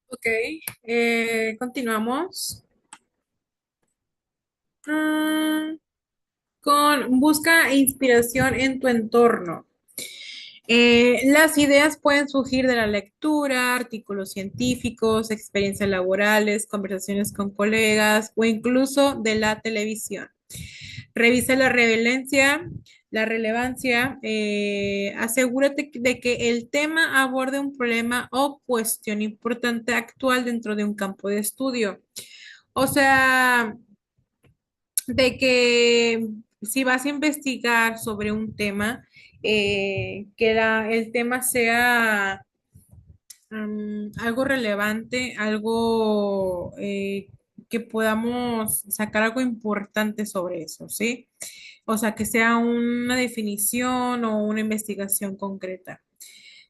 Ok, continuamos. Ah, con busca inspiración en tu entorno. Las ideas pueden surgir de la lectura, artículos científicos, experiencias laborales, conversaciones con colegas o incluso de la televisión. Revisa la relevancia, asegúrate de que el tema aborde un problema o cuestión importante actual dentro de un campo de estudio. O sea, de que si vas a investigar sobre un tema, que el tema sea algo relevante, algo que podamos sacar algo importante sobre eso, ¿sí? O sea, que sea una definición o una investigación concreta.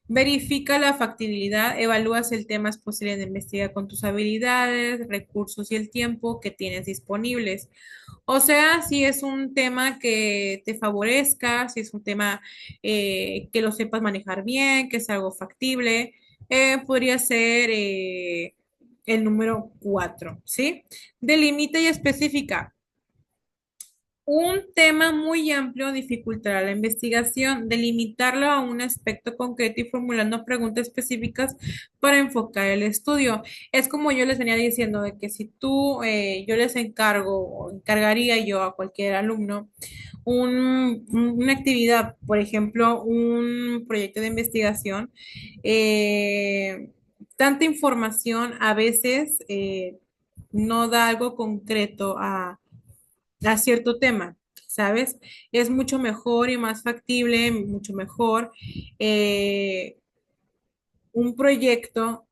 Verifica la factibilidad, evalúa si el tema es posible de investigar con tus habilidades, recursos y el tiempo que tienes disponibles. O sea, si es un tema que te favorezca, si es un tema que lo sepas manejar bien, que es algo factible, podría ser el número 4, ¿sí? Delimita y especifica. Un tema muy amplio dificultará la investigación, delimitarlo a un aspecto concreto y formulando preguntas específicas para enfocar el estudio. Es como yo les venía diciendo, de que si yo les encargo o encargaría yo a cualquier alumno una actividad, por ejemplo, un proyecto de investigación, eh, tanta información a veces no da algo concreto a cierto tema, ¿sabes? Es mucho mejor y más factible, mucho mejor eh, un proyecto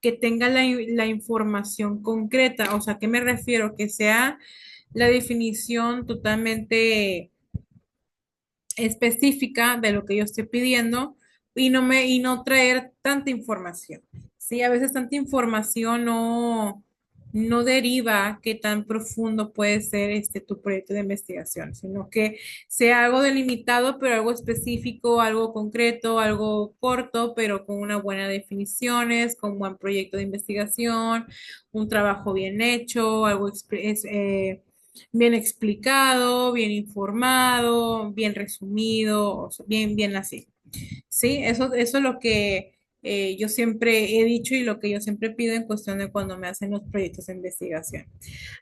que tenga la información concreta. O sea, ¿a qué me refiero? Que sea la definición totalmente específica de lo que yo estoy pidiendo y no traer tanta información. Sí, a veces tanta información no deriva qué tan profundo puede ser tu proyecto de investigación, sino que sea algo delimitado, pero algo específico, algo concreto, algo corto, pero con una buena definiciones, con un buen proyecto de investigación, un trabajo bien hecho, bien explicado, bien informado, bien resumido, o sea, bien así. Sí, eso es lo que yo siempre he dicho y lo que yo siempre pido en cuestión de cuando me hacen los proyectos de investigación.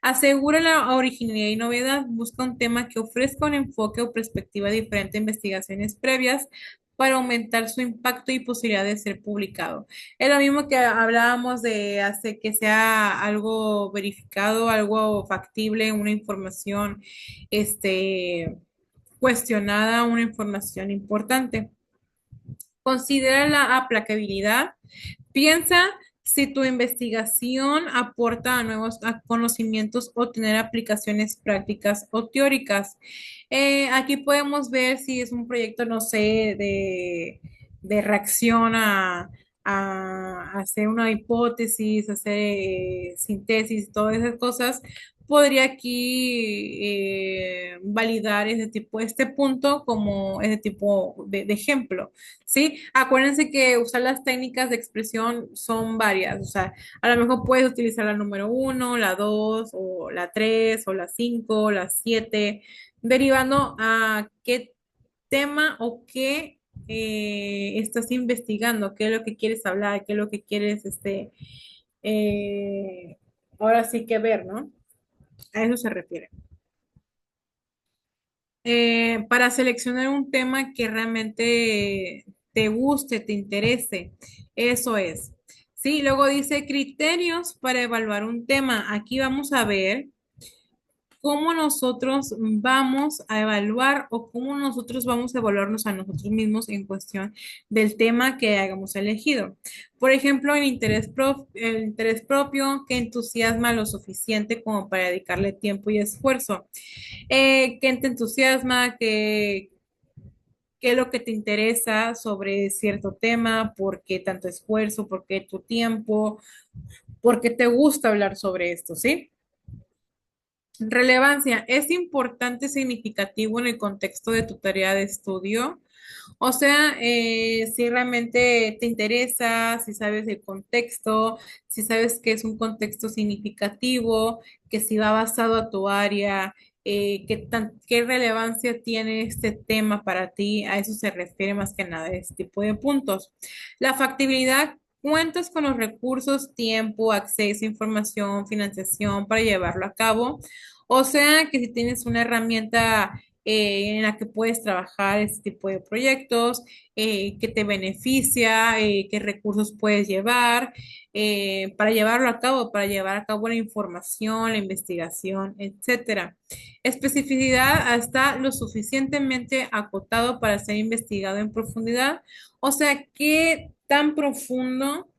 Asegura la originalidad y novedad, busca un tema que ofrezca un enfoque o perspectiva diferente a investigaciones previas para aumentar su impacto y posibilidad de ser publicado. Es lo mismo que hablábamos de hacer que sea algo verificado, algo factible, una información este, cuestionada, una información importante. Considera la aplicabilidad. Piensa si tu investigación aporta a conocimientos o tener aplicaciones prácticas o teóricas. Aquí podemos ver si es un proyecto, no sé, de reacción a hacer una hipótesis, hacer síntesis, todas esas cosas. Podría aquí validar este punto como ese tipo de ejemplo. ¿Sí? Acuérdense que usar las técnicas de expresión son varias, o sea, a lo mejor puedes utilizar la número uno, la dos, o la tres, o la cinco, la siete, derivando a qué tema o qué estás investigando, qué es lo que quieres hablar, qué es lo que quieres, eh, ahora sí que ver, ¿no? A eso se refiere. Para seleccionar un tema que realmente te guste, te interese. Eso es. Sí, luego dice criterios para evaluar un tema. Aquí vamos a ver cómo nosotros vamos a evaluar o cómo nosotros vamos a evaluarnos a nosotros mismos en cuestión del tema que hayamos elegido. Por ejemplo, el interés propio que entusiasma lo suficiente como para dedicarle tiempo y esfuerzo. ¿Qué te entusiasma? ¿Qué es lo que te interesa sobre cierto tema? ¿Por qué tanto esfuerzo? ¿Por qué tu tiempo? ¿Por qué te gusta hablar sobre esto? ¿Sí? Relevancia. ¿Es importante, significativo en el contexto de tu tarea de estudio? O sea, si realmente te interesa, si sabes el contexto, si sabes que es un contexto significativo, que si va basado a tu área, qué relevancia tiene este tema para ti, a eso se refiere más que nada este tipo de puntos. La factibilidad, cuentas con los recursos, tiempo, acceso, información, financiación para llevarlo a cabo. O sea, que si tienes una herramienta en la que puedes trabajar este tipo de proyectos, que te beneficia, qué recursos puedes llevar para llevarlo a cabo, para llevar a cabo la información, la investigación, etcétera. Especificidad hasta lo suficientemente acotado para ser investigado en profundidad. O sea, qué tan profundo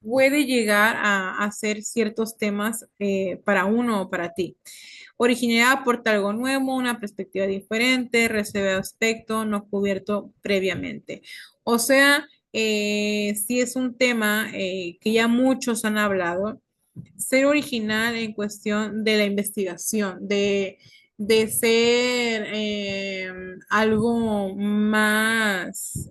puede llegar a hacer ciertos temas para uno o para ti. Originalidad aporta algo nuevo, una perspectiva diferente, recibe aspecto no cubierto previamente. O sea, si es un tema que ya muchos han hablado, ser original en cuestión de la investigación, de ser algo más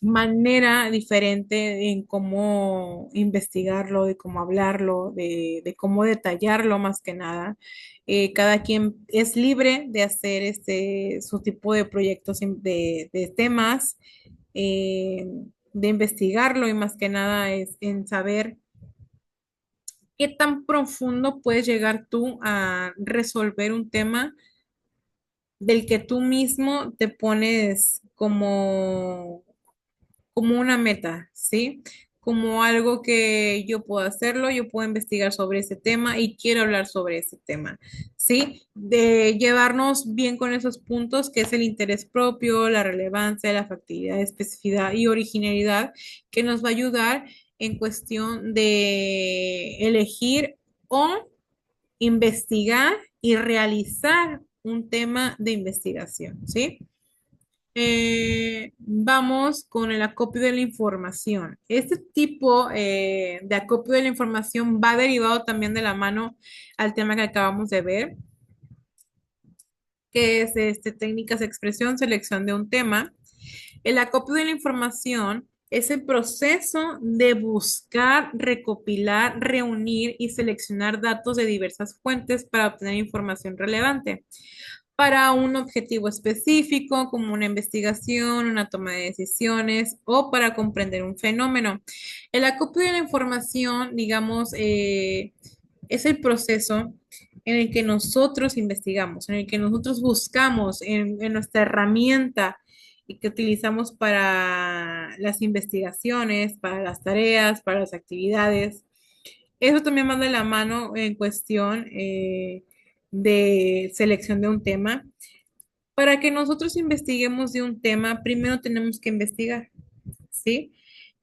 manera diferente en cómo investigarlo, de cómo hablarlo, de cómo detallarlo más que nada. Cada quien es libre de hacer su tipo de proyectos de temas, eh, de investigarlo y más que nada es en saber qué tan profundo puedes llegar tú a resolver un tema del que tú mismo te pones como una meta, ¿sí? Como algo que yo puedo hacerlo, yo puedo investigar sobre ese tema y quiero hablar sobre ese tema, ¿sí? De llevarnos bien con esos puntos, que es el interés propio, la relevancia, la factibilidad, especificidad y originalidad, que nos va a ayudar en cuestión de elegir o investigar y realizar un tema de investigación, ¿sí? Vamos con el acopio de la información. Este tipo de acopio de la información va derivado también de la mano al tema que acabamos de ver, que es técnicas de expresión, selección de un tema. El acopio de la información es el proceso de buscar, recopilar, reunir y seleccionar datos de diversas fuentes para obtener información relevante para un objetivo específico, como una investigación, una toma de decisiones o para comprender un fenómeno. El acopio de la información, digamos, es el proceso en el que nosotros investigamos, en el que nosotros buscamos en nuestra herramienta y que utilizamos para las investigaciones, para las tareas, para las actividades. Eso también va de la mano en cuestión de selección de un tema. Para que nosotros investiguemos de un tema, primero tenemos que investigar, ¿sí?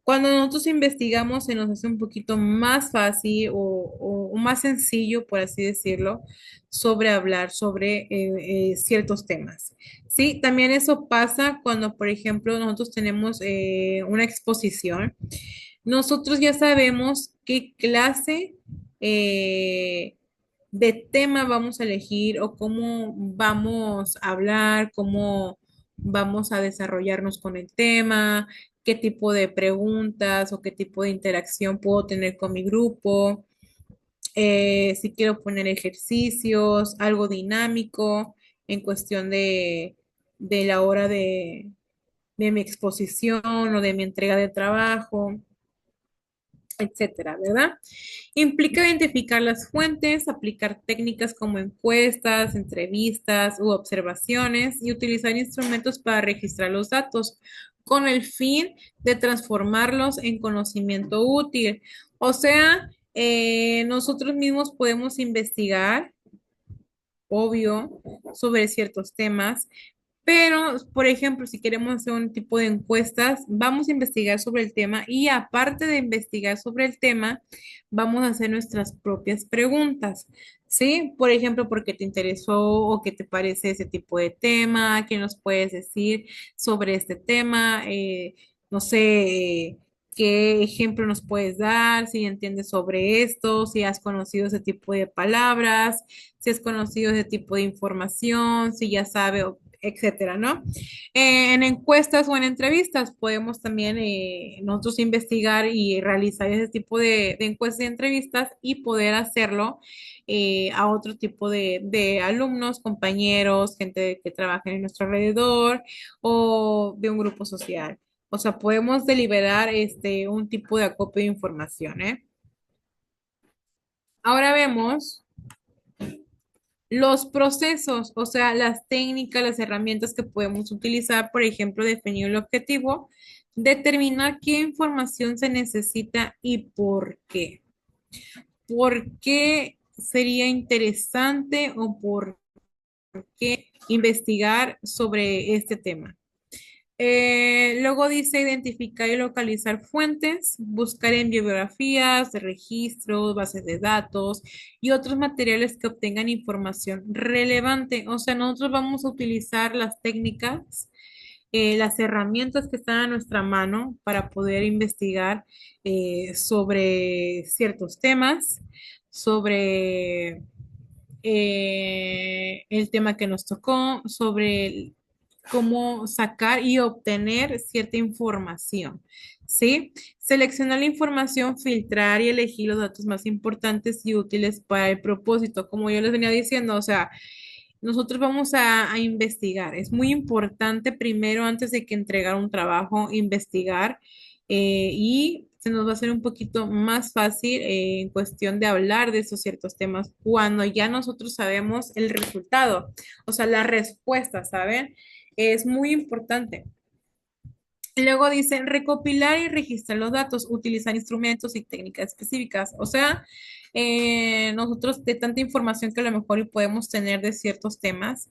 Cuando nosotros investigamos se nos hace un poquito más fácil o más sencillo, por así decirlo, sobre hablar sobre ciertos temas. Sí, también eso pasa cuando, por ejemplo, nosotros tenemos una exposición. Nosotros ya sabemos qué clase de tema vamos a elegir o cómo vamos a hablar, cómo vamos a desarrollarnos con el tema, qué tipo de preguntas o qué tipo de interacción puedo tener con mi grupo, si quiero poner ejercicios, algo dinámico en cuestión de la hora de mi exposición o de mi entrega de trabajo, etcétera, ¿verdad? Implica identificar las fuentes, aplicar técnicas como encuestas, entrevistas u observaciones y utilizar instrumentos para registrar los datos con el fin de transformarlos en conocimiento útil. O sea, nosotros mismos podemos investigar, obvio, sobre ciertos temas, pero, por ejemplo, si queremos hacer un tipo de encuestas, vamos a investigar sobre el tema y aparte de investigar sobre el tema, vamos a hacer nuestras propias preguntas, ¿sí? Por ejemplo, ¿por qué te interesó o qué te parece ese tipo de tema? ¿Qué nos puedes decir sobre este tema? No sé, ¿qué ejemplo nos puedes dar? Si entiendes sobre esto, si has conocido ese tipo de palabras, si has conocido ese tipo de información, si ya sabes etcétera, ¿no? En encuestas o en entrevistas podemos también nosotros investigar y realizar ese tipo de encuestas y entrevistas y poder hacerlo a otro tipo de alumnos, compañeros, gente que trabaja en nuestro alrededor o de un grupo social. O sea, podemos deliberar un tipo de acopio de información, ¿eh? Ahora vemos los procesos, o sea, las técnicas, las herramientas que podemos utilizar, por ejemplo, definir el objetivo, determinar qué información se necesita y por qué. ¿Por qué sería interesante o por qué investigar sobre este tema? Luego dice identificar y localizar fuentes, buscar en bibliografías, registros, bases de datos y otros materiales que obtengan información relevante. O sea, nosotros vamos a utilizar las técnicas, las herramientas que están a nuestra mano para poder investigar sobre ciertos temas, sobre el tema que nos tocó, sobre cómo sacar y obtener cierta información, ¿sí? Seleccionar la información, filtrar y elegir los datos más importantes y útiles para el propósito, como yo les venía diciendo, o sea, nosotros vamos a investigar. Es muy importante primero, antes de que entregar un trabajo, investigar y se nos va a hacer un poquito más fácil en cuestión de hablar de esos ciertos temas cuando ya nosotros sabemos el resultado, o sea, la respuesta, ¿saben? Es muy importante. Luego dice recopilar y registrar los datos, utilizar instrumentos y técnicas específicas. O sea, nosotros de tanta información que a lo mejor y podemos tener de ciertos temas,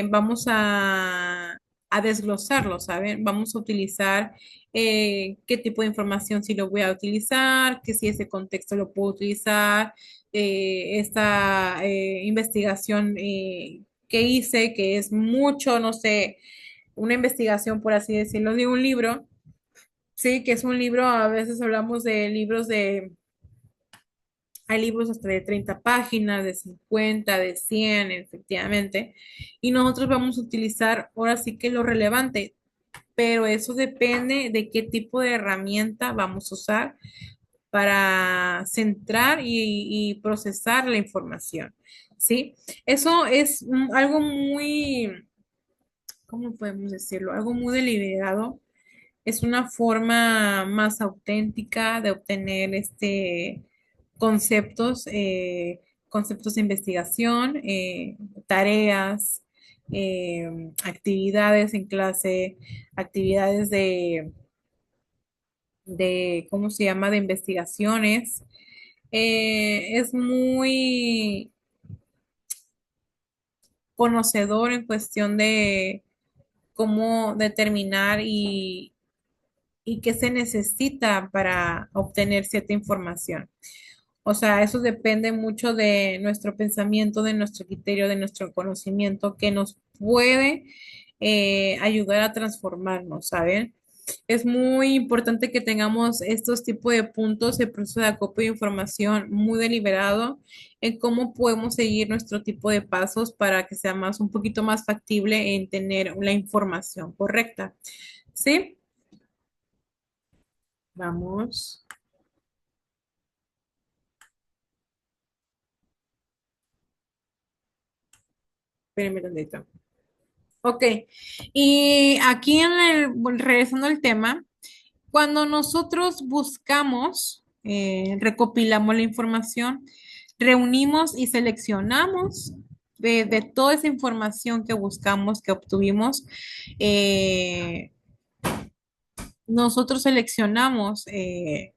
vamos a desglosarlo, ¿saben? Vamos a utilizar qué tipo de información sí lo voy a utilizar, que si ese contexto lo puedo utilizar, esta investigación que hice, que es mucho, no sé, una investigación, por así decirlo, de un libro, sí, que es un libro, a veces hablamos de libros hay libros hasta de 30 páginas, de 50, de 100, efectivamente, y nosotros vamos a utilizar ahora sí que lo relevante, pero eso depende de qué tipo de herramienta vamos a usar para centrar y procesar la información, ¿sí? Eso es algo muy, ¿cómo podemos decirlo? Algo muy deliberado. Es una forma más auténtica de obtener conceptos, conceptos de investigación, tareas, actividades en clase, actividades ¿cómo se llama?, de investigaciones. Es muy conocedor en cuestión de cómo determinar y qué se necesita para obtener cierta información. O sea, eso depende mucho de nuestro pensamiento, de nuestro criterio, de nuestro conocimiento, que nos puede ayudar a transformarnos, ¿saben? Es muy importante que tengamos estos tipos de puntos, el proceso de acopio de información muy deliberado en cómo podemos seguir nuestro tipo de pasos para que sea más, un poquito más factible en tener la información correcta. ¿Sí? Vamos. Espérenme tantito. Ok, y aquí bueno, regresando al tema, cuando nosotros buscamos, recopilamos la información, reunimos y seleccionamos de toda esa información que buscamos, que obtuvimos, eh, nosotros seleccionamos qué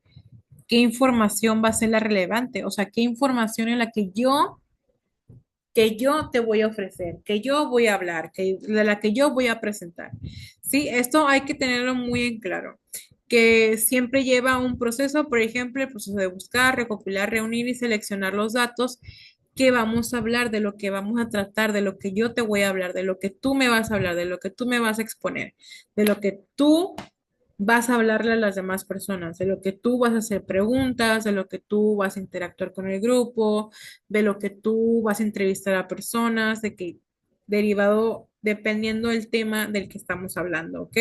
información va a ser la relevante, o sea, qué información en la que yo te voy a ofrecer, que yo voy a hablar, de la que yo voy a presentar. Sí, esto hay que tenerlo muy en claro, que siempre lleva un proceso, por ejemplo, el proceso de buscar, recopilar, reunir y seleccionar los datos que vamos a hablar, de lo que vamos a tratar, de lo que yo te voy a hablar, de lo que tú me vas a hablar, de lo que tú me vas a exponer, de lo que tú vas a hablarle a las demás personas, de lo que tú vas a hacer preguntas, de lo que tú vas a interactuar con el grupo, de lo que tú vas a entrevistar a personas, de que derivado dependiendo del tema del que estamos hablando, ¿ok?